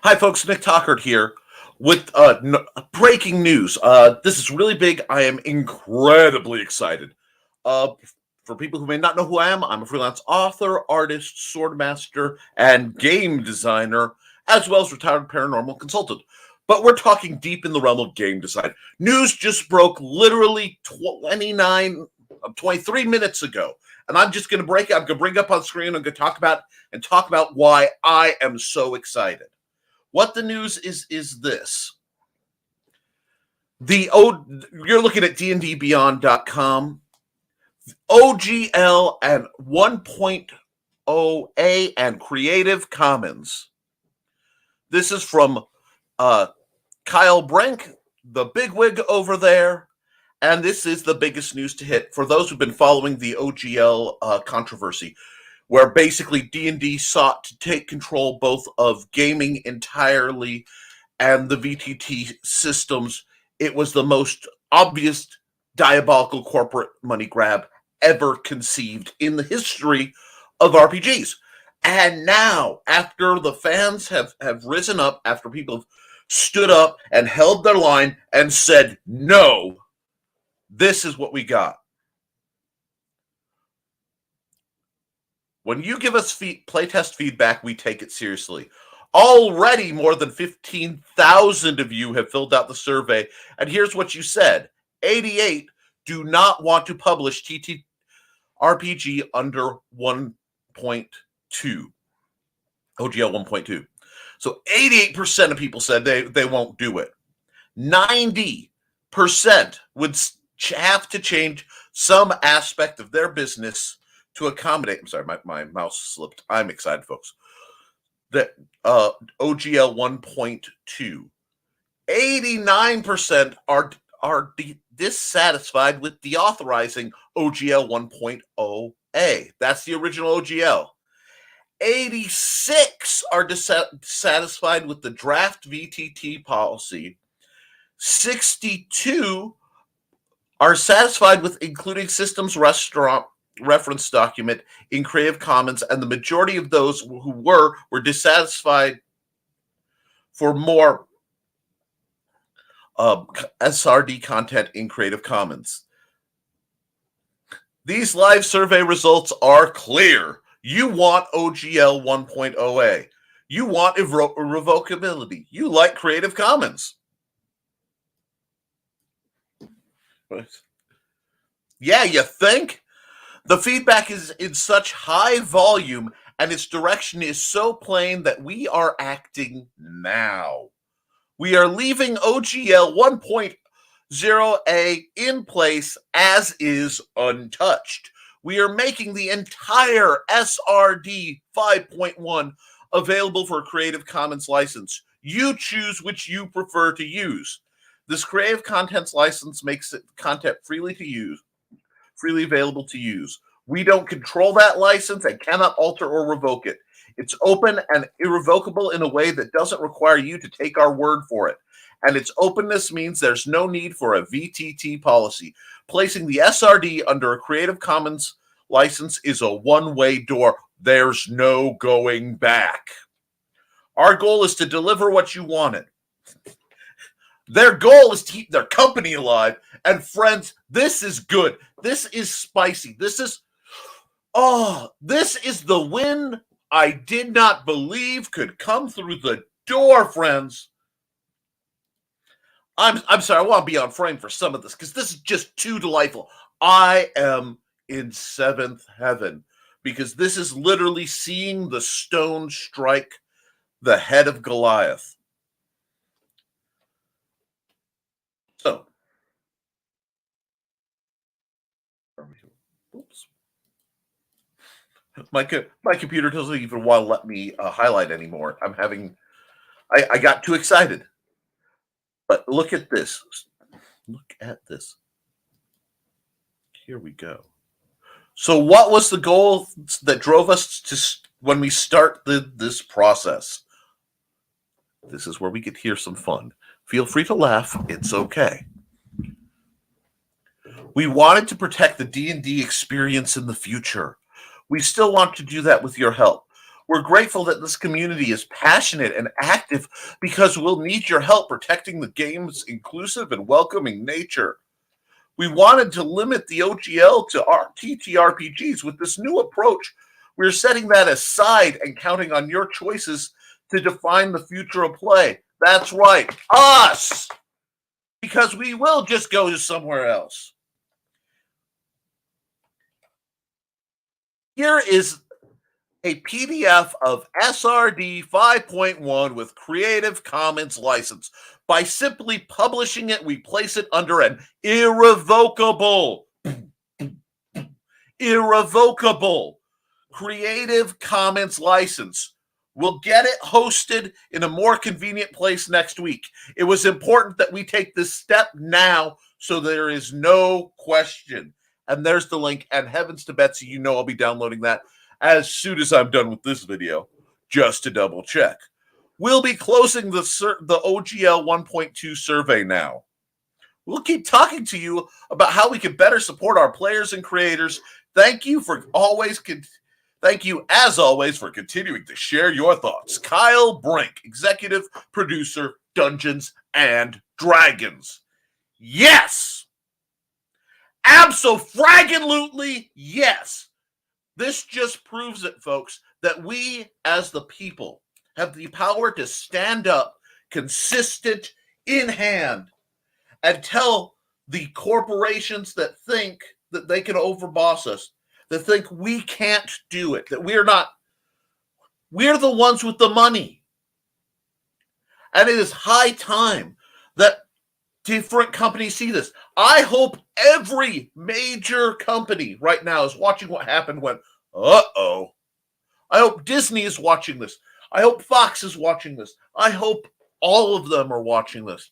Hi, folks. Nick Tockert here with breaking news. This is really big. I am incredibly excited. For people who may not know who I am, I'm a freelance author, artist, swordmaster, and game designer, as well as retired paranormal consultant. But we're talking deep in the realm of game design. News just broke literally 23 minutes ago. And I'm just going to break it. I'm going to bring it up on screen. I'm going to talk about why I am so excited. What the news is this. You're looking at dndbeyond.com. OGL and 1.0A and Creative Commons. This is from Kyle Brink, the bigwig over there, and this is the biggest news to hit for those who've been following the OGL controversy, where basically D&D sought to take control both of gaming entirely and the VTT systems. It was the most obvious diabolical corporate money grab ever conceived in the history of RPGs. And now, after the fans have risen up, after people have stood up and held their line and said, no, this is what we got. When you give us playtest feedback, we take it seriously. Already more than 15,000 of you have filled out the survey, and here's what you said. 88 do not want to publish TTRPG under 1.2. OGL 1.2. So 88% of people said they won't do it. 90% would have to change some aspect of their business to accommodate. I'm sorry, my mouse slipped. I'm excited, folks. That OGL 1.2. 89% are dissatisfied with deauthorizing OGL 1.0A. That's the original OGL. 86 are dissatisfied with the draft VTT policy. 62 are satisfied with including systems restaurant reference document in Creative Commons, and the majority of those who were dissatisfied for more SRD content in Creative Commons. These live survey results are clear. You want OGL 1.0A. You want irrevocability. You like Creative Commons. Yeah, you think? The feedback is in such high volume and its direction is so plain that we are acting now. We are leaving OGL 1.0A in place as is, untouched. We are making the entire SRD 5.1 available for a Creative Commons license. You choose which you prefer to use. This Creative Commons license makes it content freely available to use. We don't control that license and cannot alter or revoke it. It's open and irrevocable in a way that doesn't require you to take our word for it. And its openness means there's no need for a VTT policy. Placing the SRD under a Creative Commons license is a one-way door. There's no going back. Our goal is to deliver what you wanted. Their goal is to keep their company alive. And friends, this is good. This is spicy. This is the win I did not believe could come through the door, friends. I'm sorry, I want to be on frame for some of this because this is just too delightful. I am in seventh heaven because this is literally seeing the stone strike the head of Goliath. So, oops. My computer doesn't even want to let me highlight anymore. I got too excited. But look at this. Look at this. Here we go. So what was the goal that drove us to when we start this process? This is where we get to hear some fun. Feel free to laugh. It's okay. We wanted to protect the D&D experience in the future. We still want to do that with your help. We're grateful that this community is passionate and active because we'll need your help protecting the game's inclusive and welcoming nature. We wanted to limit the OGL to our TTRPGs. With this new approach, we're setting that aside and counting on your choices to define the future of play. That's right, us! Because we will just go to somewhere else. Here is a PDF of SRD 5.1 with Creative Commons license. By simply publishing it, we place it under an irrevocable Creative Commons license. We'll get it hosted in a more convenient place next week. It was important that we take this step now so there is no question. And there's the link. And heavens to Betsy, you know I'll be downloading that as soon as I'm done with this video, just to double check. We'll be closing the OGL 1.2 survey now. We'll keep talking to you about how we can better support our players and creators. Thank you as always for continuing to share your thoughts. Kyle Brink, executive producer, Dungeons and Dragons. Yes! Abso-fraggin-lutely yes! This just proves it, folks, that we as the people have the power to stand up, consistent, in hand, and tell the corporations that think that they can overboss us, that think we can't do it, that we're the ones with the money. And it is high time that different companies see this. I hope every major company right now is watching what happened when, uh-oh. I hope Disney is watching this. I hope Fox is watching this. I hope all of them are watching this.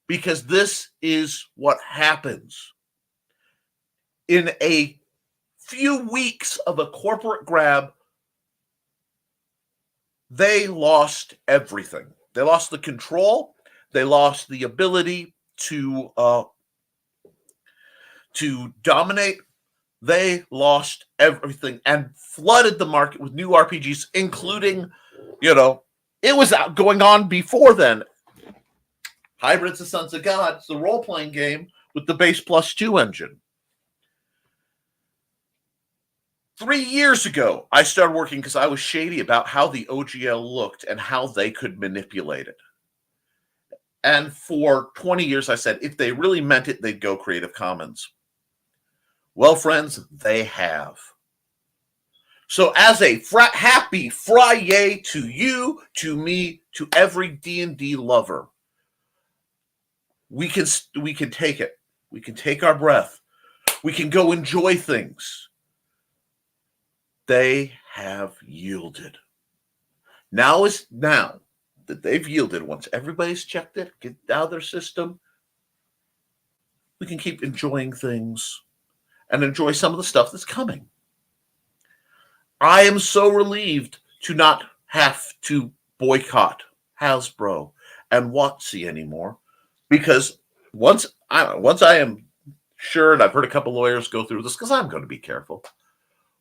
Because this is what happens. In a few weeks of a corporate grab, they lost everything. They lost the control. They lost the ability to dominate. They lost everything and flooded the market with new RPGs, including, it was going on before then. Hybrids of Sons of God, it's the role-playing game with the base +2 engine. 3 years ago, I started working because I was shady about how the OGL looked and how they could manipulate it. And for 20 years, I said, if they really meant it, they'd go Creative Commons. Well, friends, they have. So as a happy Friday to you, to me, to every D&D lover, we can take it. We can take our breath. We can go enjoy things. They have yielded. Now that they've yielded, once everybody's checked it, get out of their system, we can keep enjoying things and enjoy some of the stuff that's coming. I am so relieved to not have to boycott Hasbro and WotC anymore, because once I am sure, and I've heard a couple lawyers go through this because I'm going to be careful,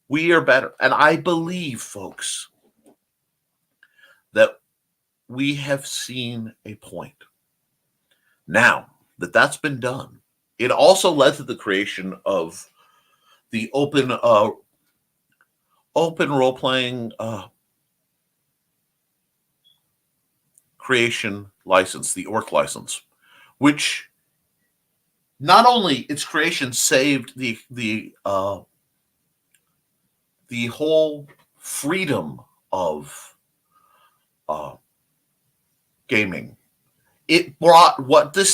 we are better. And I believe, folks, that we have seen a point. Now that that's been done, it also led to the creation of the open role-playing creation license, the Orc license, which not only its creation saved the whole freedom of gaming. It brought the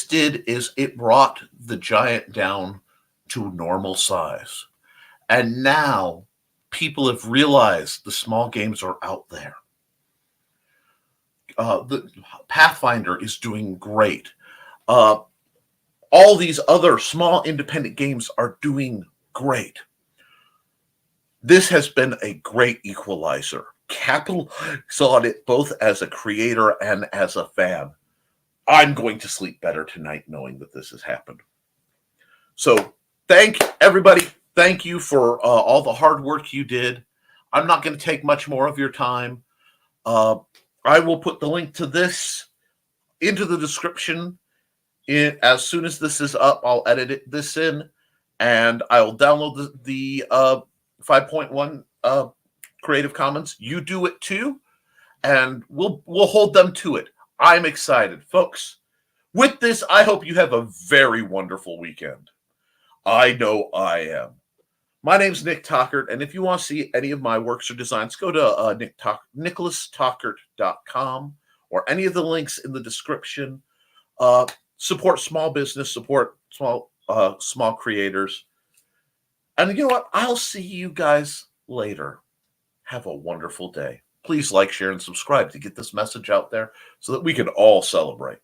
giant down to normal size. And now people have realized the small games are out there. The Pathfinder is doing great. All these other small independent games are doing great. This has been a great equalizer. Capitalize on it both as a creator and as a fan. I'm going to sleep better tonight knowing that this has happened. So Thank everybody. Thank you for all the hard work you did. I'm not going to take much more of your time. Uh, I will put the link to this into the description. As soon as this is up, I'll edit this in, and I'll download the 5.1 Creative Commons. You do it too, and we'll hold them to it. I'm excited, folks. With this, I hope you have a very wonderful weekend. I know I am. My name's Nick Tockert, and if you want to see any of my works or designs, go to Tockert.com or any of the links in the description. Support small business, support small creators. And you know what? I'll see you guys later. Have a wonderful day. Please like, share, and subscribe to get this message out there so that we can all celebrate.